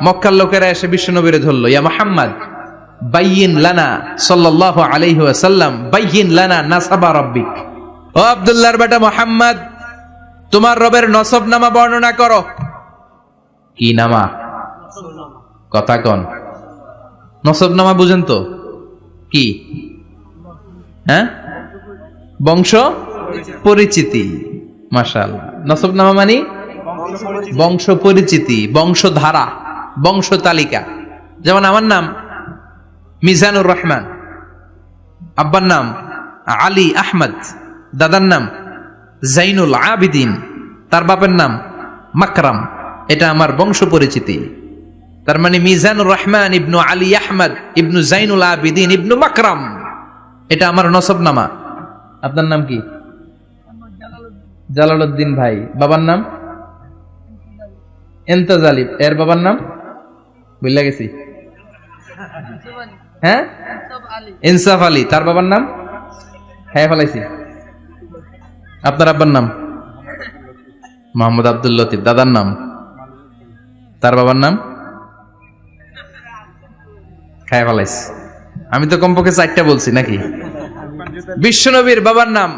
মক্কার লোকেরা এসে বিশ্বনবীরে ধরলো, ইয়া মুহাম্মদ বাইয়িন লানা সাল্লাল্লাহু আলাইহি ওয়াসাল্লাম বাইয়িন লানা নাসাবা রাব্বিক। ও আব্দুল্লাহর বেটা মুহাম্মদ, তোমার রবের নসবনামা বর্ণনা করো। কি নামা? কথা কন। নসবনামা বুঝেন তো কি? হ্যাঁ, বংশ পরিচিতি। মাশাআল্লাহ, নসবনামা মানে বংশ পরিচিতি, বংশধারা, বংশ তালিকা। যেমন আমার নাম মিজানুর রহমান, আব্বার নাম আলী আহমদ, দাদার নাম জাইনুল আবিদিন, তার বাপের নাম মাকরাম। এটা আমার বংশ পরিচিতি। তার মানে মিজানুর রহমান ইবনু আলী আহমদ ইবনু জাইনুল আবিদিন ইবনু মাকরাম, এটা আমার নসবনামা। আপনার নাম কি? জালালউদ্দিন ভাই। বাবার নাম এন্তাজালিব। এর বাবার নাম বুঝলা গেছি। হ্যাঁ, ইনসাফ আলী। তার বাবার নাম হ্যাঁ ফেলাইছি। আপনার আব্বার নাম মোহাম্মদ আব্দুল লতিফ। দাদার নাম, তার বাবার নাম খায় ফেলাইছি। আমি তো কমপক্ষে 4টা বলছি নাকি? বিশ্বনবীর বাবার নাম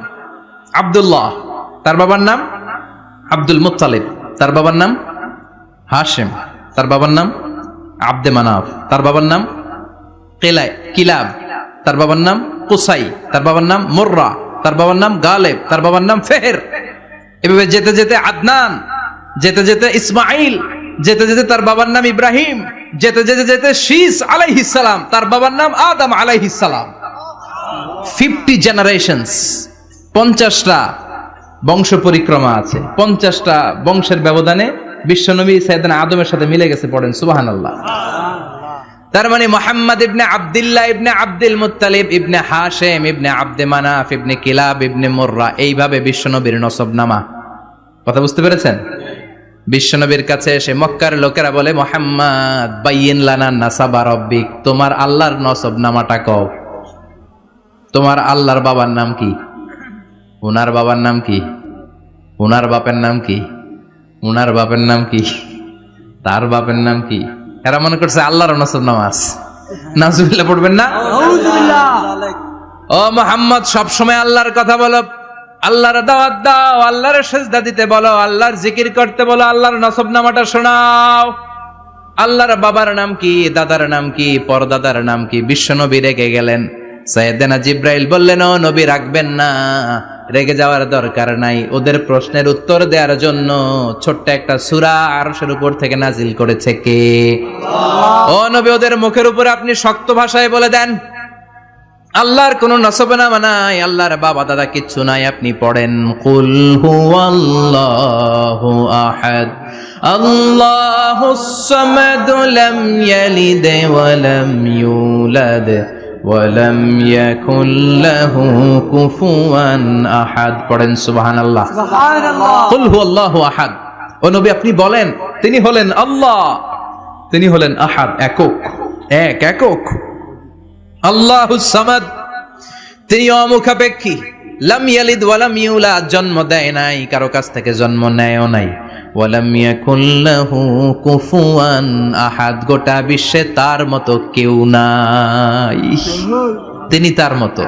আব্দুল্লাহ, তার বাবার নাম আব্দুল মুত্তালিব, তার বাবার নাম হাশিম, তার বাবার নাম আব্দে মানাফ, তার বাবার নাম কিলাব, তার বাবার নাম কুসাই, তার বাবার নাম মুররা, তার বাবার নাম গালেব, তার বাবার নাম ফেহের। এভাবে যেতে যেতে আদনান, যেতে যেতে ইসমাইল, যেতে যেতে তার বাবার নাম ইব্রাহিম, যেতে যেতে যেতে শীস আলাইহিস সালাম, তার বাবার নাম আদম আলাইহিস সালাম। 50 জেনারেশনস, 50টা বংশ পরিক্রমা আছে। 50টা বংশের ব্যবধানে বিশ্বনবী সাইয়েদনা আদমের সাথে মিলে গেছে। পড়েন সুবহানাল্লাহ। তার মানে মুহাম্মদ ইবনে আব্দুল্লাহ ইবনে আব্দুল মুত্তালিব ইবনে হাশিম ইবনে আব্দে মানাফ ইবনে কিলাব ইবনে মুররা, এইভাবে বিশ্বনবীর নসবনামা। কথা বুঝতে পেরেছেন? বিশ্বনবীর কাছে এসে মক্কার লোকেরা বলে, মুহাম্মদ বাইয়িন লানা নাসাবা রাব্বিক, তোমার আল্লাহর নসবনামাটা কও। তোমার আল্লাহর বাবার নাম কি? উনার বাবার নাম কি? উনার বাপের নাম কি? উনার বাপের নাম কি? তার বাপের নাম কি? এরা মনে করছে আল্লাহর নসবনামা আছে। নাউজুবিল্লাহ পড়বেন না? ও মুহাম্মদ, সবসময় আল্লাহর কথা বলো, আল্লাহর দাওয়াত দাও, আল্লাহর সিজদা দিতে বলো, আল্লাহর জিকির করতে বলো, আল্লাহর নসবনামাটা শোনাও। আল্লাহর বাবার নাম কি? দাদার নাম কি? পরদাদার নাম কি? বিশ্বনবী রেগে গেলেন। সাইয়েদনা জিব্রাইল বললেন, ও নবী রাখবেন না, রেগে যাওয়ার দরকার নাই। ওদের প্রশ্নের উত্তর দেওয়ার জন্য ছোট্ট একটা সূরা আরশের উপর থেকে নাজিল করেছে কে? ও নবী, ওদের মুখের উপরে আপনি শক্ত ভাষায় বলে দেন, আল্লাহর কোনো নসবনামা নাই, আল্লাহর বাবা দাদা কিচ্ছু নাই। আপনি পড়েন, কুল হুয়াল্লাহু আহাদ আল্লাহুস সামাদ লাম ইয়ালিদ ওয়া লাম ইউলাদ ওয়ালাম ইয়াকুল লাহু কুফুয়ান আহাদ। পড়েন সুবহানাল্লাহ। কুল হুয়াল্লাহু আহাদ। ও নবী, আপনি বলেন, তিনি হলেন আল্লাহ, তিনি হলেন আহাদ, একক, একক। আল্লাহুস সামাদ, তিনি অমুখাপেক্ষী। লাম ইয়ালিদ ওয়ালাম ইউলাদ, জন্ম দেয় নাই, কারো কাছ থেকে জন্ম নেয়ও নাই। ওয়ালাম ইয়াকুল লাহু কুফুয়ান আহাদ, গোটা বিশ্বে তার মতো কেউ নাই, তিনি তার মতো।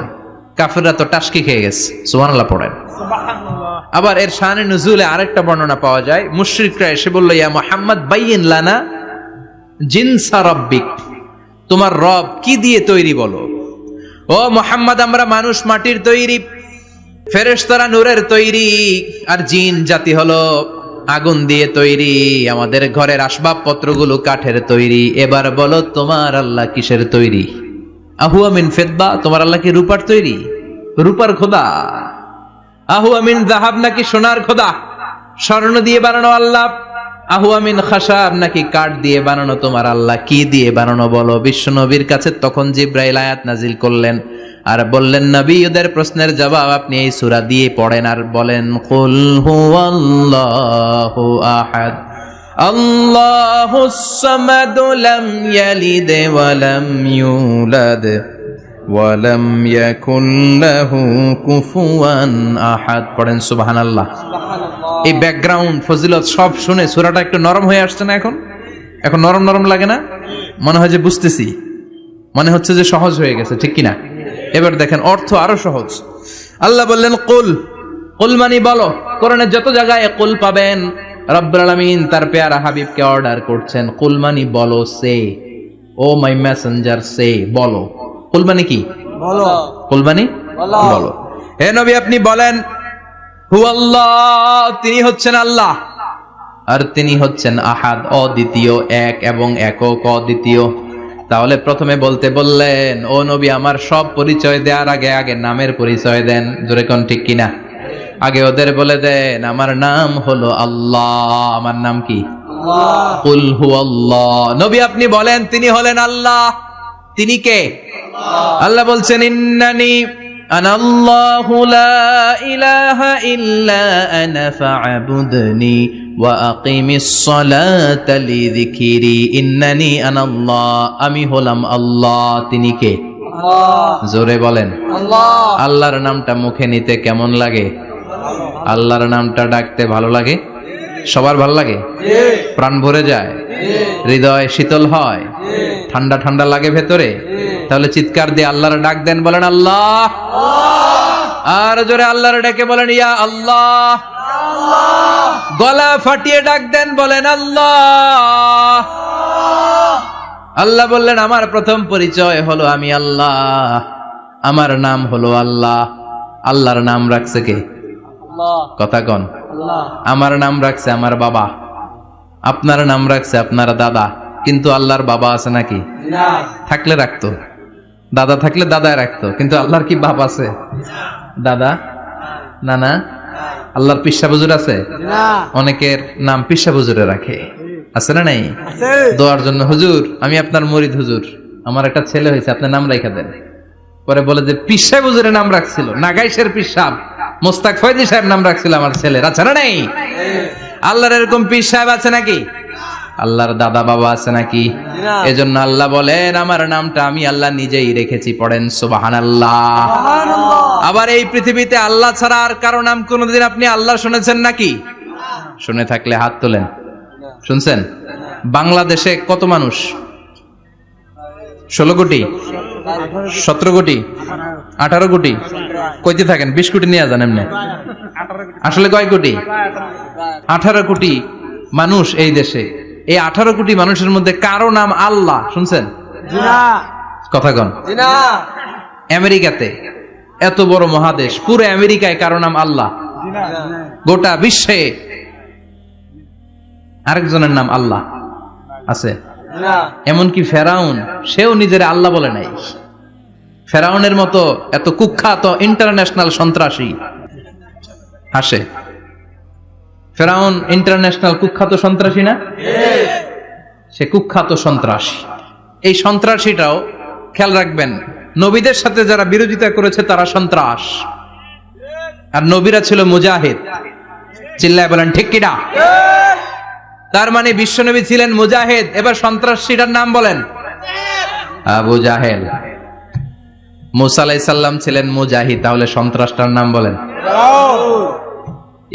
কাফেররা তো টাসকি খেয়ে গেছে। সুবহানাল্লাহ পড়েন। আবার এর শানে নুজুলে আরেকটা বর্ণনা পাওয়া যায়। মুশরিকরা এসে বলল, ইয়া মুহাম্মদ বাইয়িন লানা জিনসা রাব্বিক, তোমার রব কি দিয়ে তৈরি বলো। ও মুহাম্মদ, আমরা মানুষ মাটির তৈরি, ফেরেশতারা নূরের তৈরি, আর জিন জাতি হলো আগুন দিয়ে তৈরি, আমাদের ঘরের আসবাবপত্রগুলো কাঠের তৈরি। এবার বলো, তোমার আল্লাহ কিসের তৈরি? আহুয়া মিন ফিদ্দা, তোমার আল্লাহ কি রূপার তৈরি? রূপার খোদা? আহুয়া মিন যাহাব, নাকি সোনার খোদা, স্বর্ণ দিয়ে বানানো আল্লাহ? আহুয়া মিন খাশাব, নাকি কাঠ দিয়ে বানানো তোমার আল্লাহ? কি দিয়ে বানানো বলো? বিশ্বনবীর কাছে তখন জিব্রাইল আয়াত নাজিল করলেন আর বললেন, নবী, ওদের প্রশ্নের জবাব আপনি এই সূরা দিয়ে পড়েন আর বলেন, কুল হুয়াল্লাহু আহাদ আল্লাহুস সামাদ লাম ইয়ালিদ ওয়া লাম ইউলাদ ওয়া লাম ইয়াকুল লাহু কুফুয়ান আহাদ। পড়েন সুবহানাল্লাহ। এই ব্যাকগ্রাউন্ড ফজিলত সব শুনে সূরাটা একটু নরম হয়ে আসছে না? এখন এখন নরম নরম লাগে না? মনে হয় যে বুঝতেছি, মনে হচ্ছে যে সহজ হয়ে গেছে, ঠিক কিনা? এবার দেখেন অর্থ আরো সহজ। আল্লাহ বললেন কুল, কুল মানে বলো। কোরআনের যত জায়গায় কুল পাবেন, রব্বুল আলামিন তার পেয়ারা হাবিবকে অর্ডার করছেন কুল মানে বলো, সে ও মাই মেসেঞ্জার সে, বলো। কুল মানে কি? বলো। কুল মানে বলো। হে নবী আপনি বলেন হু আল্লাহ, তিনি হচ্ছেন আল্লাহ, আর তিনি হচ্ছেন আহাদ, অদ্বিতীয়, এক এবং একক, অদ্বিতীয়। তাহলে প্রথমে বলতে বললেন ও নবী আমার সব পরিচয় দেওয়ার আগে আগে নামের পরিচয় দেন, জোরে কোন ঠিক কিনা? আগে ওদের বলে দেন আমার নাম হলো আল্লাহ। আমার নাম কি? কুল হু আল্লাহ। নবী আপনি বলেন তিনি হলেন আল্লাহ। তিনি কে? আল্লাহ বলছেন ইন্নানি আনাল্লাহু লা ইলাহা ইল্লা আনা ফা'বুদনি ওয়া আকিমিস সালাতা লিযিকরি। ইন্নানি আনাল্লাহ, আমি হলাম আল্লাহ। তিনি কে? জোরে বলেন। আল্লাহর নামটা মুখে নিতে কেমন লাগে? আল্লাহর নামটা ডাকতে ভালো লাগে? সবার ভালো লাগে? প্রাণ ভরে যায়, হৃদয় শীতল হয়, ঠান্ডা ঠান্ডা লাগে ভেতরে। তাহলে চিৎকার দিয়ে আল্লাহর ডাক দেন, বলেন আল্লাহ। আর জোরে আল্লাহর ডাকে বলেন ইয়া আল্লাহ। গলা ফাটিয়ে ডাক দেন, বলেন আল্লাহ। আল্লাহ বললেন আমার প্রথম পরিচয় হলো আমি আল্লাহ, আমার নাম হলো আল্লাহ। আল্লাহর নাম রাখছে কে? কথা কন। আমার নাম রাখছে আমার বাবা, আপনার নাম রাখছে আপনার দাদা। কিন্তু আল্লাহর বাবা আছে নাকি? থাকলে রাখতো, দাদা থাকলে দাদায় রাখতো। কিন্তু আল্লাহর কি বাপ আছে? দাদা, নানা? আল্লাহর পিসা বুজুর আছে? অনেকের নাম পিসা বুজুরে রাখে, আছে না নাই? দোয়ার জন্য হুজুর আমি আপনার মুরিদ, হুজুর আমার একটা ছেলে হয়েছে, আপনার নাম রাখা দেন। পরে বলে যে পিসা বুজুরের নাম রাখছিল, নাগাইশের পিসাব মোস্তাক ফয়জি সাহেব নাম রাখছিল আমার ছেলের, আছে না নাই? আল্লাহর এরকম পীর সাহেব আছে নাকি? আল্লাহর দাদা বাবা আছে নাকি? এজন্য আল্লাহ বলেন আমার নামটা আমি আল্লাহ নিজেই রেখেছি। পড়েন সুবহানাল্লাহ। আবার এই পৃথিবীতে আল্লাহ ছাড়া আর কারো নাম কোনোদিন আপনি আল্লাহ শুনেছেন নাকি? শুনে থাকলে হাত তোলেন। শুনছেন? বাংলাদেশে কত মানুষ? 16 কোটি, 17 কোটি, 18 কোটি? কইতে থাকেন, 20 কোটি নিয়ে যান এমনি। আসলে কয় কোটি? 18 কোটি মানুষ এই দেশে। এই 18 কোটি মানুষের মধ্যে কারো নাম আল্লাহ শুনছেন? কথা কন। আমেরিকাতে, এত বড় মহাদেশ, পুরো আমেরিকায় কারো নাম আল্লাহ? গোটা বিশ্বে আরেকজনের নাম আল্লাহ আছে? এমনকি ফেরাউন, সেও নিজের আল্লাহ বলে নাই। ফেরাউনের মতো এত কুখ্যাত ইন্টারন্যাশনাল সন্ত্রাসী হাসে। ফেরাউন ইন্টারন্যাশনাল কুখ্যাত সন্ত্রাসী না? সে কুখ্যাত সন্ত্রাসী। এই সন্ত্রাসীটাও খেয়াল রাখবেন, নবীদের সাথে যারা বিরোধিতা করেছে তারা সন্ত্রাস, আর নবীরা ছিল মুজাহিদ। চিল্লায় বলেন ঠিক কিনা? তার মানে বিশ্বনবী ছিলেন মুজাহিদ। এবার সন্ত্রাসীটার নাম বলেন আবু জাহেল। মুসা আলাইহিস সালাম ছিলেন মুজাহিদ, তাহলে সন্ত্রাসটার নাম বলেন।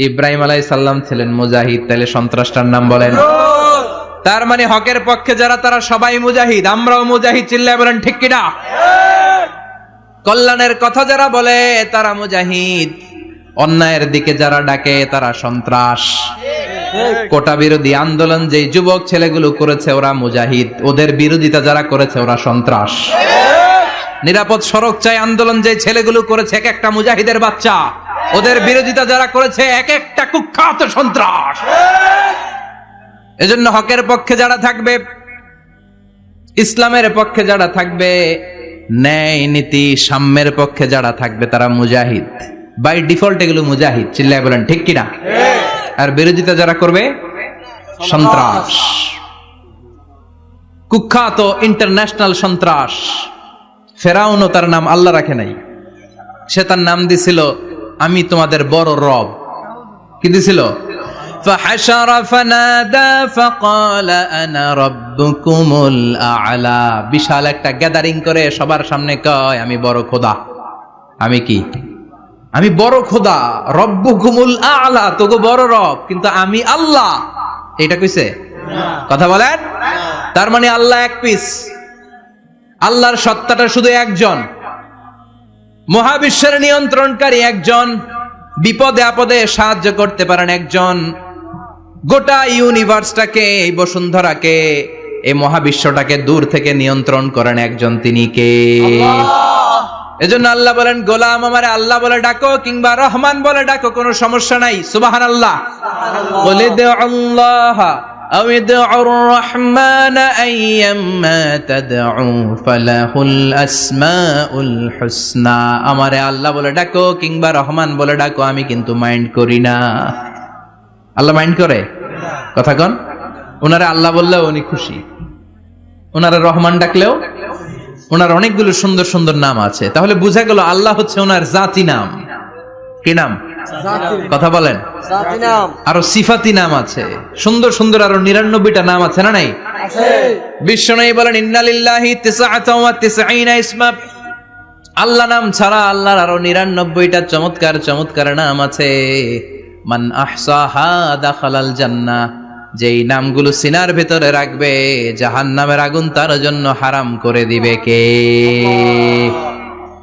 ইব্রাহিম আলাইহিস সালাম ছিলেন মুজাহিদ, তাহলে সন্ত্রাসটার নাম বলেন। তার মানে হকের পক্ষে যারা তারা সবাই মুজাহিদ, আমরাও মুজাহিদ। চিল্লায় বলেন ঠিক কিনা? কল্যাণের কথা যারা বলে তারা মুজাহিদ, অন্যায়ের দিকে যারা ডাকে তারা সন্ত্রাস। কোটা বিরোধী আন্দোলন যে যুবক ছেলেগুলো করেছে ওরা মুজাহিদ, ওদের বিরোধিতা যারা করেছে ওরা সন্ত্রাস। নিরাপদ সড়ক চাই আন্দোলন যে ছেলেগুলো করেছে এক একটা মুজাহিদের বাচ্চা, ওদের বিরোধিতা যারা করেছে এক একটা কুখ্যাত সন্ত্রাস। এজন্য হকের পক্ষে যারা থাকবে, ইসলামের পক্ষে যারা থাকবে, ন্যায় নীতি সাম্যের পক্ষে যারা থাকবে তারা মুজাহিদ। বাই ডিফল্ট এগুলো মুজাহিদ। চিল্লায় বলেন ঠিক কিনা? আর বিরোধিতা যারা করবে সন্ত্রাস, কুখ্যাত ইন্টারন্যাশনাল সন্ত্রাস। ফেরাউনও তার নাম আল্লাহ রাখে নাই, সে তার নাম দিছিল আমি তোমাদের বড় রব। কি দিছিল? فحشر فنادى فقال انا ربكم الاعلى। বিশাল একটা গ্যাদারিং করে সবার সামনে কয় আমি বড় খোদা। আমি কি? আমি বড় খোদা, রব্বুকুমুল আ'লা, তোগো বড় রব, কিন্তু আমি আল্লাহ। এটা কইছে? কথা বলেন। তার মানে আল্লাহ এক পিস, আল্লাহর সত্তাটা শুধু একজন, মহাবিশ্বের নিয়ন্ত্রণকারী একজন, বিপদে আপদে সাহায্য করতে পারেন একজন, গোটা ইউনিভার্সটাকে, এই বসুন্ধরাকে, এই মহাবিশ্বটাকে দূর থেকে নিয়ন্ত্রণ করেন একজন, তিনি কে? এজন্য আল্লাহ বলেন, গোলাম আমারে আল্লাহ বলে ডাকো কিংবা রহমান বলে ডাকো, কোনো সমস্যা নাই। সুবহানাল্লাহ। বলে দে আল্লাহ আও ইদউর রহমান আইয়াম্মা তাদউ ফালাহুল আসমাউল হুসনা। আমারে আল্লাহ বলে ডাকো কিংবা রহমান বলে ডাকো, আমি কিন্তু মাইন্ড করি না। আল্লাহ মাইন্ড করে? কথা কন। ওনারে আল্লাহ বললেও উনি খুশি, ওনারে রহমান ডাকলেও। ওনার অনেকগুলো সুন্দর সুন্দর নাম আছে, তাহলে বোঝা গেল আল্লাহ হচ্ছে ওনার জাতি নাম। কি নাম? কথা বলেন। আরো সিফাতি নাম আছে, সুন্দর সুন্দর আরো 99টা নাম আছে না নাই? বিশ্বনবী বলেন, ইন্নালিল্লাহি 99 ইসমা। আল্লাহ নাম ছাড়া আল্লাহর আরো 99টা চমৎকার চমৎকার নাম আছে। মান আহসাহা দাখালাল জান্নাহ। যেই নামগুলো সিনার ভেতরে রাখবে, জাহান্নামের আগুন তার জন্য হারাম করে দিবে কে?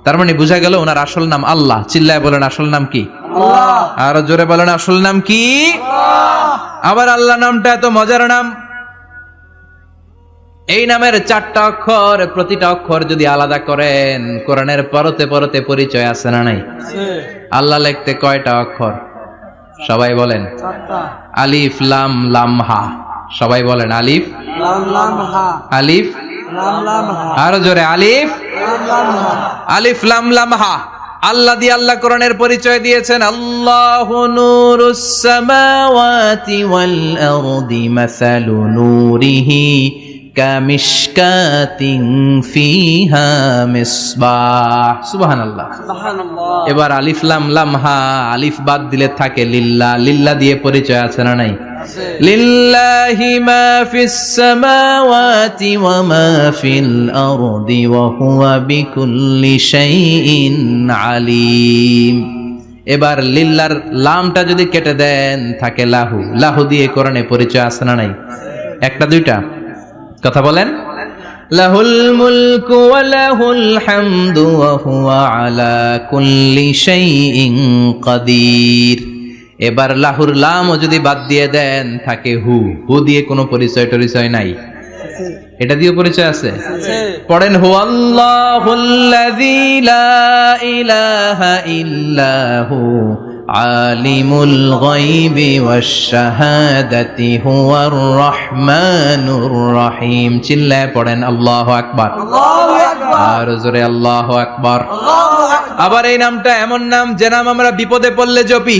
তার মানে বোঝা গেল ওনার আসল নাম আল্লাহ। চিল্লায় বলেন, আসল নাম কি? আল্লাহ। আর জোরে বলেন, আসল নাম কি? আল্লাহ। আবার আল্লাহ নামটা এত মজার নাম, এই নামের 4টা অক্ষর, প্রতিটা অক্ষর যদি আলাদা করেন, কোরআনের পরতে পরতে পরিচয় আছে না নাই? আল্লাহ লিখতে কয়টা অক্ষর? সবাই বলেন। আলিফ লাম লাম হা। সবাই বলেন, আলিফ লাম লাম হা। আলিফ লাম লাম হা। আরো জোরে, আলিফ লাম লাম হা। আলিফ লাম লাম হা। আল্লাহ দিয়ে আল্লাহ কোরআনের পরিচয় দিয়েছেন, আল্লাহু নূরুস সামাওয়াতি ওয়াল আরদি মাসালু নূরিহি কামিশকাতিন ফিহা মিসবাহ। সুবহানাল্লাহ। এবার আলিফ লাম লাম হা, আলিফ বাদ দিলে থাকে লিল্লাহ। লিল্লাহ দিয়ে পরিচয় আছে না নাই? লিল্লাহি মা ফিস সামাওয়াতি ওয়া মা ফিল আরদি ওয়া হুয়া বিকুল্লি শাইইন আলিম। এবার লিল্লাহর লামটা যদি কেটে দেন, থাকে লাহু। লাহু দিয়ে কোরআনে পরিচয় আছে না নাই? একটা দুইটা? কথা বলেন। লাহুল মুলকু ওয়া লাহুল হামদু ওয়া হুয়া আলা কুল্লি শাইইন কাদির। এবার লাহুর লামও যদি বাদ দিয়ে দেন, থাকে হু। হু দিয়ে কোনো পরিচয় টরিচয় নাই, এটা দিয়ে পরিচয় আছে। পড়েন, হুয়াল্লাহুল্লাযী লা ইলাহা ইল্লাহু আলিমুল গায়বি ওয়াশ শাহাদাতি হুয়ার রহমানুর রহিম। চিল্লায় পড়েন, আল্লাহু আকবার। আল্লাহু আকবার। আর জোরে, আল্লাহু আকবার। আল্লাহু আকবার। আবার এই নামটা এমন নাম, যে নাম আমরা বিপদে পড়লে জপি।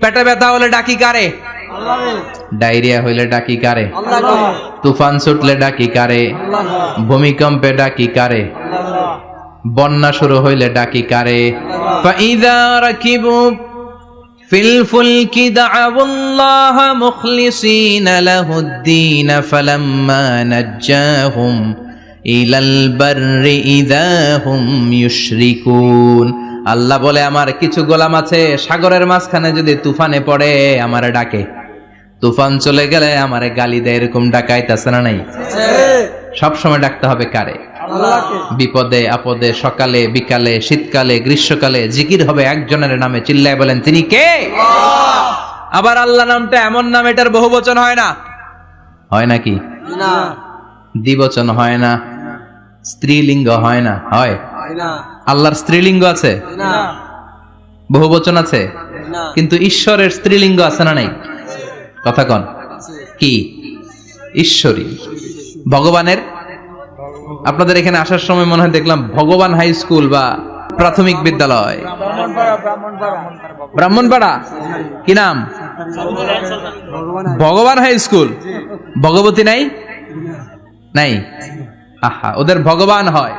পেটে ব্যথা হলে ডাকি কারে? আল্লাহকে। ডায়রিয়া হইলে ডাকি কারে? আল্লাহকে। তুফান ছুটলে ডাকি কারে? আল্লাহকে। ভূমিকম্পে ডাকি কারে? আল্লাহকে। বন্যা শুরু হইলে ডাকি কারে? আল্লাহকে। ফাইযা রাকিবু ফিল ফুলকি দা'আউল্লাহ মুখলিসিনা লাহুদ-দীন ফালাম্মা নাজ্জাহুম ইলাল বাররি ইযা হুম ইউশরিকুন। আল্লাহ বলে, আমার কিছু গোলাম আছে, সাগরের মাঝখানে যদি তুফানে পড়ে আমারে ডাকে, তুফান চলে গেলে আমারে গালি দেয়। এরকম ডাকাইতাছে না নাই? সব সময় ডাকতে হবে কারে? আল্লাহকে। বিপদে আপদে, সকালে বিকালে, শীতকালে গ্রীষ্মকালে জিকির হবে একজনের নামে। চিল্লায় বলেন, তিনি কে? আল্লাহ। আবার আল্লাহ নামটা এমন নাম, এটার বহুবচন হয় না। হয় নাকি? না। দ্বিবচন হয় না, স্ত্রীলিঙ্গ হয় না। হয়? আল্লাহর স্ত্রীলিঙ্গ আছে না? বহুবচন আছে না। কিন্তু ঈশ্বরের স্ত্রীলিঙ্গ আছে না নাই? কথা কন। কি? ঈশ্বরী। ভগবানের, আপনাদের এখানে আসার সময় মনে হয় দেখলাম ভগবান হাই স্কুল বা প্রাথমিক বিদ্যালয়। ব্রাহ্মণপাড়া। কি নাম? ভগবান হাই স্কুল। ভগবতী নাই? নাই। আহা, ওদের ভগবান হয়,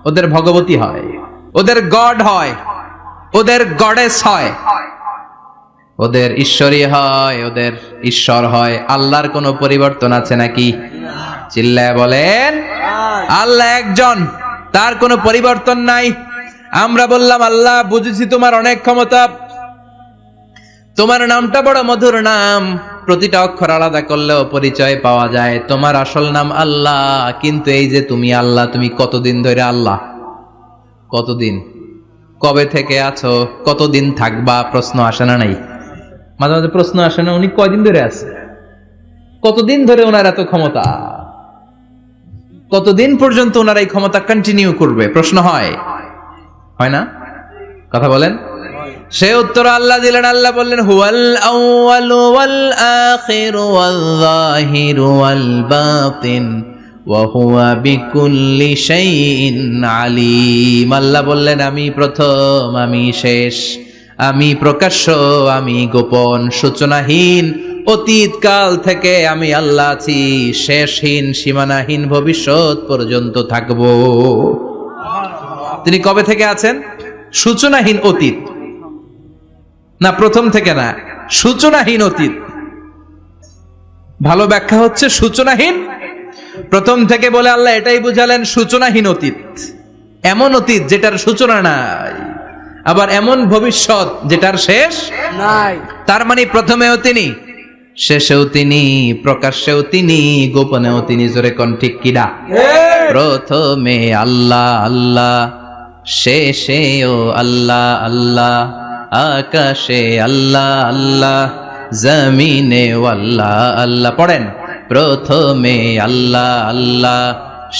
ওদের ভগবতী হয়, ওদের গড হয়, ওদের গডেস হয়, ওদের ঈশ্বরী হয়, ওদের ঈশ্বর হয়। আল্লাহর কোনো পরিবর্তন আছে নাকি? চিল্লায় বলেন, আল্লাহ একজন, তার কোনো পরিবর্তন নাই। আমরা বললাম, আল্লাহ বুঝেছি তোমার অনেক ক্ষমতা, তোমার নামটা বড় মধুর নাম, প্রতিটা অক্ষর আলাদা করলেও পরিচয় পাওয়া যায়। তোমার আসল নাম আল্লাহ, কিন্তু এই যে তুমি আল্লাহ, তুমি কতদিন ধরে আল্লাহ? কতদিন? কবে থেকে আছো? কতদিন থাকবা? প্রশ্ন আসে না? নাই মাঝে মাঝে প্রশ্ন আসে না, উনি কয়দিন ধরে আছে? কতদিন ধরে ওনার এত ক্ষমতা? কতদিন পর্যন্ত ওনার এই ক্ষমতা কন্টিনিউ করবে? প্রশ্ন হয় না? কথা বলেন। সে উত্তর আল্লাহ দিলেন। আল্লাহ বললেন, হুয়াল আউয়ালু ওয়াল আখিরু ওয়াল যাহিরু ওয়াল বাতিন ওয়া হুয়া বিকুল্লি শাইইন আলিম। আল্লাহ বললেন, আমি প্রথম, আমি শেষ, আমি প্রকাশ্য, আমি গোপন, সূচনাহীন, অতীত কাল থেকে আমি আল্লাহ আছি, শেষহীন, সীমানাহীন, ভবিষ্যৎ পর্যন্ত থাকব। তিনি কবে থেকে আছেন? সূচনাহীন অতীত না, প্রথম থেকে না, সূচনাহীন অতীত। ভালো ব্যাখ্যা হচ্ছে সূচনাহীন প্রথম থেকে বলে আল্লাহ এটাই বুঝালেন সূচনাহীন অতীত। এমন অতীত যেটার সূচনা নাই, আবার এমন ভবিষ্যৎ যেটার শেষ নাই। তার মানে প্রথমেও তিনি, শেষেও তিনি, প্রকাশ্যেও তিনি, গোপনেও তিনি। জোরে কোন ঠিক কিনা? প্রথমে আল্লাহ আল্লাহ, শেষেও আল্লাহ আল্লাহ, আকাশে আল্লাহ আল্লাহ, জমিনে আল্লাহ আল্লাহ। পড়েন, প্রথমে আল্লাহ আল্লাহ,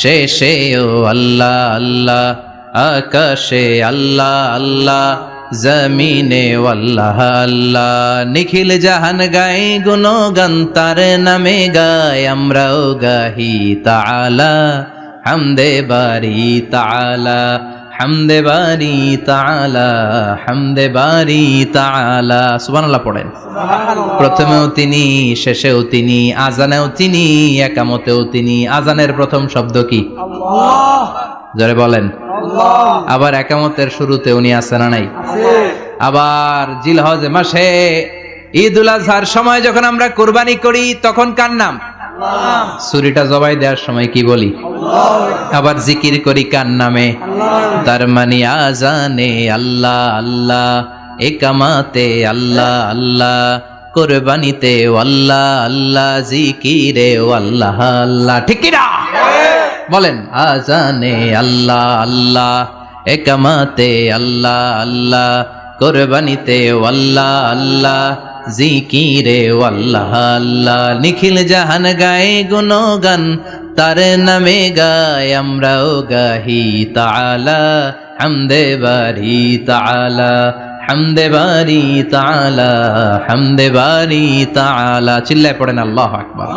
শেষেও আল্লাহ আল্লাহ, আকাশে আল্লাহ আল্লাহ, জমিনে আল্লাহ আল্লাহ। নিখিল জাহান গায় গুণগান, তার নামে গায় আমরাও গাহি তাআলা, হামদে বারি তাআলা, হামদে বারি তাআলা, হামদে বারি তাআলা। সুবহানাল্লাহ পড়েন। প্রথমেও তিনি, শেষেও তিনি, আজানেও তিনি, একামতেও তিনি। আজানের প্রথম শব্দ কি? আল্লাহ। জোরে বলেন আল্লাহ। আবার একামতের শুরুতে উনি আছেন না নাই? আবার জিলহজ মাসে ঈদুল আজহার সময় যখন আমরা কুরবানি করি, তখন কার নাম? আল্লাহ। ছুরিটা জবাই দেওয়ার সময় কি বলি? আল্লাহ। আবার জিকির করি কার নামে? আল্লাহ। তার মানে আজানে আল্লাহ আল্লাহ, একামাতে আল্লাহ আল্লাহ, কুরবানিতে আল্লাহ আল্লাহ, জিকিরে আল্লাহ আল্লাহ। ঠিক কি না? বলেন, আজানে আল্লাহ আল্লাহ, একামাতে আল্লাহ আল্লাহ, কুরবানিতে আল্লাহ আল্লাহ, জিকিরে আল্লাহ আল্লাহ। নিখিল জাহান গায়ে গুণগান, তার নামে গায় আমরাও গাহি তাআলা, হামদে বারি তাআলা, হামদে বারি তাআলা, হামদে বারি তাআলা। চিল্লায় পড়েন আল্লাহু আকবার।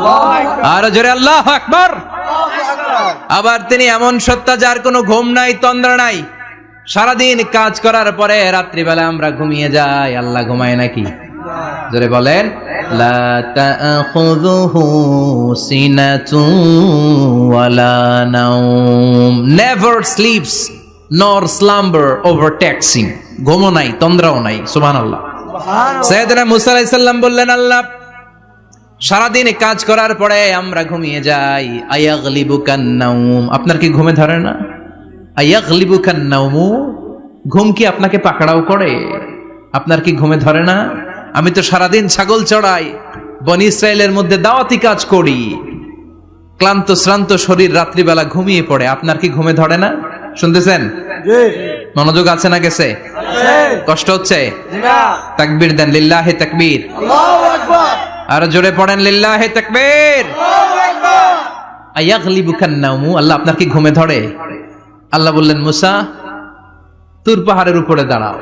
আর জোরে আল্লাহু আকবার। আবার তিনি এমন সত্তা যার কোনো ঘুম নাই, তন্দ্রা নাই। সারাদিন কাজ করার পরে রাত্রিবেলা আমরা ঘুমিয়ে যাই, আল্লাহ ঘুমায় নাকি? জোরে বলেন, লা তাখুযুহু সিনাতুন ওয়ালা নাওম, নেভার স্লিপস নর স্লাম্বার ওভারটেকস হিম। ঘুমও নাই, তন্দ্রাও নাই। সুবহানাল্লাহ। সাইয়েদনা মুসা আলাইহিস সালাম বললেন, আল্লাহ সারাদিন কাজ করার পরে আমরা ঘুমিয়ে যাই, আয়াগলিবুকান নাওম, আপনার কি ঘুমে ধরে না? আয়াগলিবুকান নাওম, ঘুম কি আপনাকে পাকড়াও করে? আপনার কি ঘুমে ধরে না? আমি তো সারাদিন ছাগল চড়াই, বনি ইসরায়েলের মধ্যে দাওয়াতি কাজ করি, ক্লান্ত শ্রান্ত শরীর রাত্রিবেলা ঘুমিয়ে পড়ে, আপনার কি ঘুমে ধরে না? শুনতেছেন? মনোযোগ আছে না গেছে? কষ্ট হচ্ছে? তাকবীর দেন, লিল্লাহি তাকবীর। আল্লাহু আকবার। আর জোরে পড়েন, লিল্লাহি তাকবীর। আল্লাহু আকবার। আয়াগলিবুকান নাওম, আল্লাহ আপনার কি ঘুমে ধরে? আল্লাহ বললেন, মুসা তুর পাহাড়ের উপরে দাঁড়াও,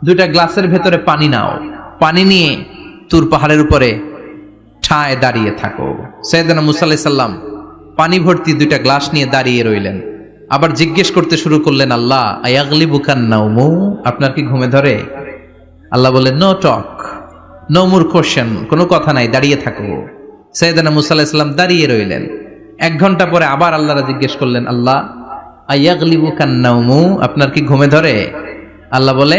দুইটা গ্লাসের ভেতরে পানি নাও, পানি নিয়ে তুর পাহাড়ের উপরে ঠায় দাঁড়িয়ে থাকো। সাইয়েদনা মুসা আলাইহিস সালাম পানি ভর্তি দুইটা গ্লাস নিয়ে দাঁড়িয়ে রইলেন। আবার জিজ্ঞেস করতে শুরু করলেন, আল্লাহ আয়াগলিবুকান নাওম, আপনার কি ঘুমে ধরে? আল্লাহ বললেন, no talk, no more question, কোনো কথা নাই, দাঁড়িয়ে থাকো। সাইয়েদনা মুসা আলাইহিস সালাম দাঁড়িয়ে রইলেন। 1 ঘন্টা পরে আবার আল্লাহরা জিজ্ঞেস করলেন, আল্লাহ আয়াগলিবুকান নাওম, আপনার কি ঘুমে ধরে? আল্লাহ বলে,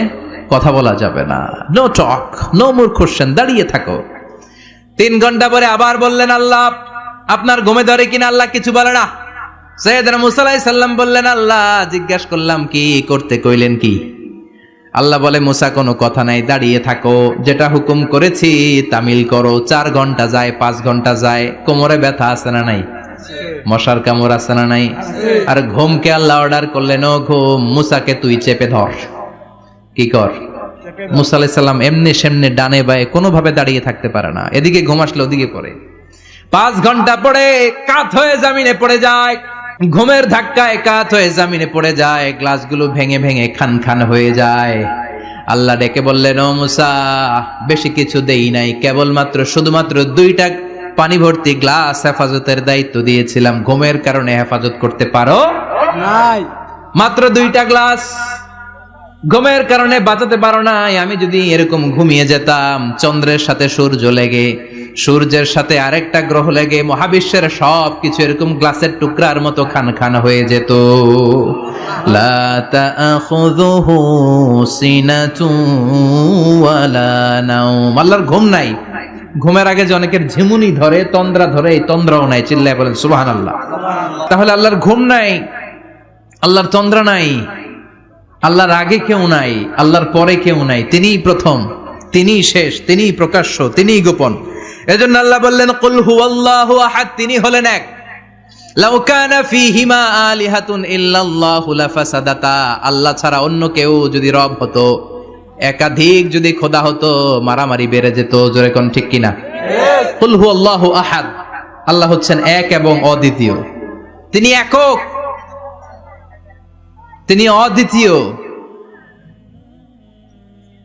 কথা বলা যাবে না, no talk, no more question, দাঁড়িয়ে থাকো। 3 ঘন্টা পরে আবার বললেন, আল্লাহ আপনার ঘুমে ধরে কিনা? আল্লাহ কিছু বলে না। সাইয়েদনা মুসা আলাইহিস সালাম বললেন, আল্লাহ জিজ্ঞাসা করলাম কি, করতে কইলেন কি? আল্লাহ বলে মুসা কোনো কথা নাই, দাঁড়িয়ে থাকো, যেটা হুকুম করেছি তামিল করো। 4 ঘন্টা যায়, 5 ঘন্টা যায়, কোমরে ব্যথা আছে না নাই? মশার কামড় আছে না নাই? আর ঘুমকে আল্লাহ অর্ডার করলেন, ও ঘুম, মুসাকে তুই চেপে ধর। কি কর? মুসা আলাইহিস সালাম এমনি সেমনি ডানে বায়ে কোনোভাবে দাঁড়িয়ে থাকতে পারে না, এদিকে ঘুম আসলে ওদিকে পড়ে। 5 ঘন্টা পরে কাত হয়ে জমিনে পড়ে যায়, ঘুমের ধাক্কায় কাত হয়ে জমিনে পড়ে যায়, গ্লাসগুলো ভেঙে ভেঙে খান খান হয়ে যায়। আল্লাহ ডেকে বললেন, ও মুসা, বেশি কিছু দেই নাই, কেবলমাত্র শুধুমাত্র 2টা পানি ভর্তি গ্লাস হেফাজতের দায়িত্ব দিয়েছিলাম, ঘুমের কারণে হেফাজত করতে পারো নাই। মাত্র 2টা গ্লাস, ঘুমের কারণে বাঁচাতে পারো নাই। আমি যদি এরকম ঘুমিয়ে যেতাম, চন্দ্রের সাথে সূর্য লেগে, সূর্যের সাথে আরেকটা গ্রহ লেগে মহাবিশ্বের সব কিছু এরকম গ্লাসের টুকরার মতো খান খান হয়ে যেত। লা তাখুযুহু সিনাতুন ওয়ালা নাওম। আল্লাহর ঘুম নাই। ঘুমের আগে যে অনেকের ঝিমুনি ধরে, তন্দ্রা ধরে, এই তন্দ্রাও নাই। চিল্লায় বলেন সুবহানাল্লাহ। তাহলে আল্লাহর ঘুম নাই, আল্লাহর তন্দ্রা নাই, আল্লাহর আগে কেউ নাই, আল্লাহর পরে কেউ নাই। তিনিই প্রথম, তিনিই শেষ, তিনিই প্রকাশ্য, তিনিই গোপন। এজন্য আল্লাহ বললেন, কুল হুয়াল্লাহু আহাদ, তিনি হলেন এক। লাউ কানা ফীহিমা আলিহাতুন ইল্লাল্লাহু লাফাসাদাতা, আল্লাহ ছাড়া অন্য কেউ যদি রব হতো, একাধিক যদি খোদা হতো, মারামারি বেড়ে যেত। জোরে কোন ঠিক কিনা? কুল হুয়াল্লাহু আহাদ, আল্লাহ হচ্ছেন এক এবং অদ্বিতীয়। তিনি একক, তিনি অদ্বিতীয়,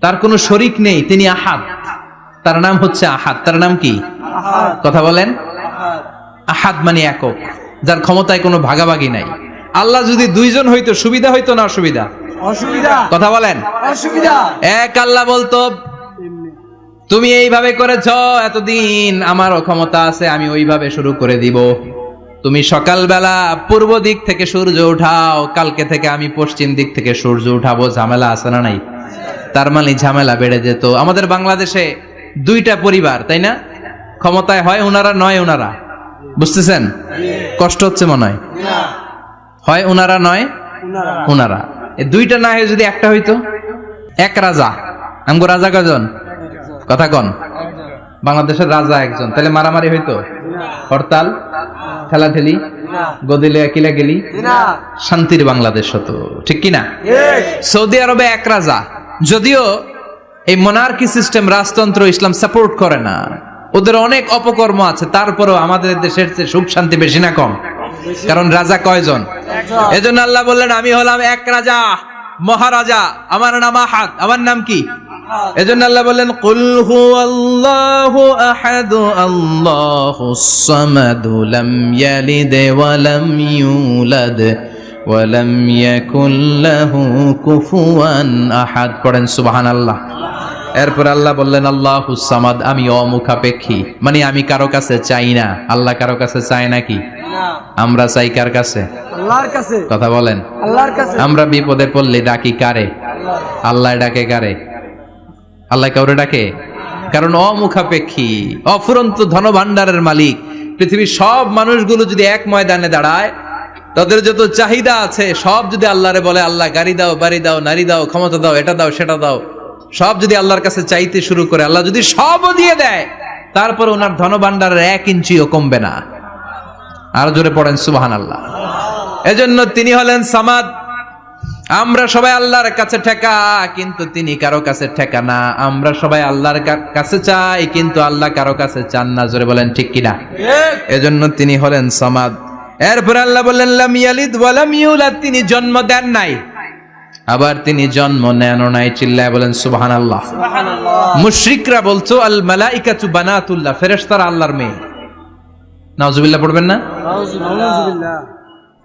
তার কোনো শরীক নেই। তিনি আহাদ, তার নাম হচ্ছে আহাদ। তার নাম কি? কথা বলেন। আহাদ মানে একক, যার ক্ষমতায় কোনো ভাগাভাগি নাই। আল্লাহ যদি 2 জন হইতো সুবিধা হইতো না অসুবিধা? অসুবিধা। কথা বলেন। অসুবিধা। এক আল্লাহ বলতো, তুমি এইভাবে করেছ এতদিন, আমারও ক্ষমতা আছে, আমি ওইভাবে শুরু করে দিব। তুমি সকালবেলা পূর্ব দিক থেকে সূর্য উঠাও, কালকে থেকে আমি পশ্চিম দিক থেকে সূর্য উঠাবো। ঝামেলা আছে না নাই? তার মানে ঝামেলা বেড়ে যেত। আমাদের বাংলাদেশে 2টা পরিবার, তাই না? ক্ষমতায় হয় ওনারা, নয় ওনারা। বুঝতেছেন? কষ্ট হচ্ছে মনে হয়। হয় ওনারা, নয় ওনারা। এই 2টা না হয়ে যদি একটা হইতো, এক রাজা। আমগো রাজা কয়জন? কথা কন। বাংলাদেশের রাজা একজন, তাহলে মারামারি হইতো? হরতাল, ঠেলাঠেলি, গদিলে কিলা গেলি, শান্তির বাংলাদেশ হতো। ঠিক কিনা? সৌদি আরবে এক রাজা, যদিও এই মোনার্কি সিস্টেম, রাজতন্ত্র ইসলাম সাপোর্ট করে না, ওদের অনেক অপকর্ম আছে, তারপরেও আমাদের দেশের চেয়ে সুখ শান্তি বেশি না কম? কারণ রাজা কয়জন? এজন্য আল্লাহ বললেন, আমি হলাম এক রাজা, মহারাজা, আমার নাম আহাদ। আমার নাম কি? এজন্য আল্লাহ বললেন, কুল হুয়াল্লাহু আহাদ আল্লাহুস সামাদ লাম ইয়ালিদ ওয়া লাম ইউলাদ ওয়া লাম ইয়াকুল লাহু কুফুয়ান আহাদ। পড়েন সুবহানাল্লাহ। এরপর আল্লাহ বললেন, আল্লাহুস সামাদ, আমি অমুখাপেক্ষী, মানে আমি কারো কাছে চাই না। আল্লাহ কারো কাছে চায় নাকি? আমরা চাই কার কাছে? আল্লাহর কাছে। কথা বলেন। আল্লাহর কাছে। আমরা বিপদে পড়লে ডাকি কারে? আল্লাহ ডাকে কারে? আল্লাহ কাউরে ডাকে? কারণ অমুখাপেক্ষী, অফুরন্ত ধনভাণ্ডারের মালিক। পৃথিবীর সব মানুষগুলো যদি এক ময়দানে দাঁড়ায়, তাদের যত চাহিদা আছে সব যদি আল্লাহরে বলে, আল্লাহ গাড়ি দাও, বাড়ি দাও, নারী দাও, ক্ষমতা দাও, এটা দাও, সেটা দাও, সব যদি আল্লাহর কাছে চাইতে শুরু করে, আল্লাহ যদি সবও দিয়ে দেয়, তারপর ওনার ধনভাণ্ডারের 1 ইঞ্চিও কমবে না। আর জোরে পড়েন সুবহানাল্লাহ। এজন্য তিনি হলেন সামাদ। আমরা সবাই আল্লাহর কাছে ঠেকা, কিন্তু তিনি কারো কাছে ঠেকা না। আমরা সবাই আল্লাহর কাছে চাই, কিন্তু আল্লাহ কারো কাছে চান না। জোরে বলেন ঠিক কিনা? এজন্য তিনি হলেন সামাদ। এরপর আল্লাহ বললেন, লাম ইয়ালিদ ওয়া লাম ইউলাদ, তিনি জন্ম দেন নাই, আবার তিনি জন্ম নেনও নাই। চিল্লায় বলেন সুবহানাল্লাহ। মুশরিকরা বলতো, আল মালাইকাতু বানাতুল্লাহ, ফেরেশতারা আল্লাহর মেয়ে। নাউজুবিল্লাহ পড়বেন না? নাউজুবিল্লাহ।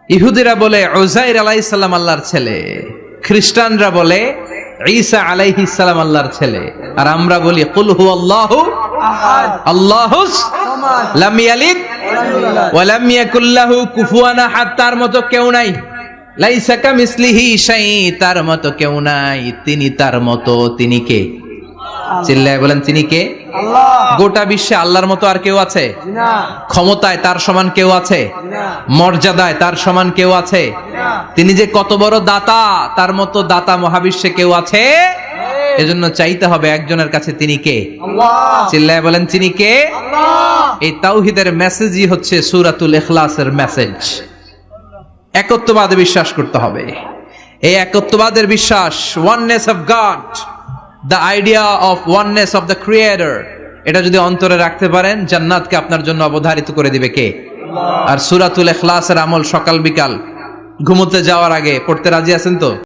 ইহুদিরা বলে উযাইর আলাইহিস সালাম আল্লাহর ছেলে, খ্রিস্টানরা বলে ঈসা আলাইহিস সালাম আল্লাহর ছেলে, আর আমরা বলি কুল হুয়াল্লাহু আহাদ আল্লাহুস সামাদ লাম ইয়ালিদ ওয়া লাম ইয়াকুল লাহু কুফুয়ান আহাদ। তার মতো কেউ নাই। লাইসা কামিসলিহি শাই, তার মতো কেউ নাই। তিনি তার মতো। তিনি কে? চিল্লায় বলেন, তিনি কে? আল্লাহ। গোটা বিশ্বে আল্লাহর মতো আর কেউ আছে? না। ক্ষমতায় তার সমান কেউ আছে? না। মর্যাদায় তার সমান কেউ আছে? না। তিনি যে কত বড় দাতা, তার মতো দাতা মহাবিশ্বে কেউ আছে? এজন্য চাইতে হবে একজনের কাছে, তিনি কে? চিল্লায় বলেন তিনি কে? এই তাওহীদের মেসেজই হচ্ছে সূরাতুল ইখলাসের মেসেজ। একত্ববাদে বিশ্বাস করতে হবে। এই একত্ববাদের বিশ্বাস, oneness of god, the idea of oneness of the creator, এটা যদি অন্তরে রাখতে পারেন, জান্নাতকে আপনার জন্য অবধারিত করে দিবে কে? আর সূরাতুল ইখলাসের আমল সকাল বিকাল ঘুমোতে যাওয়ার আগে পড়তে রাজি আছেন তো?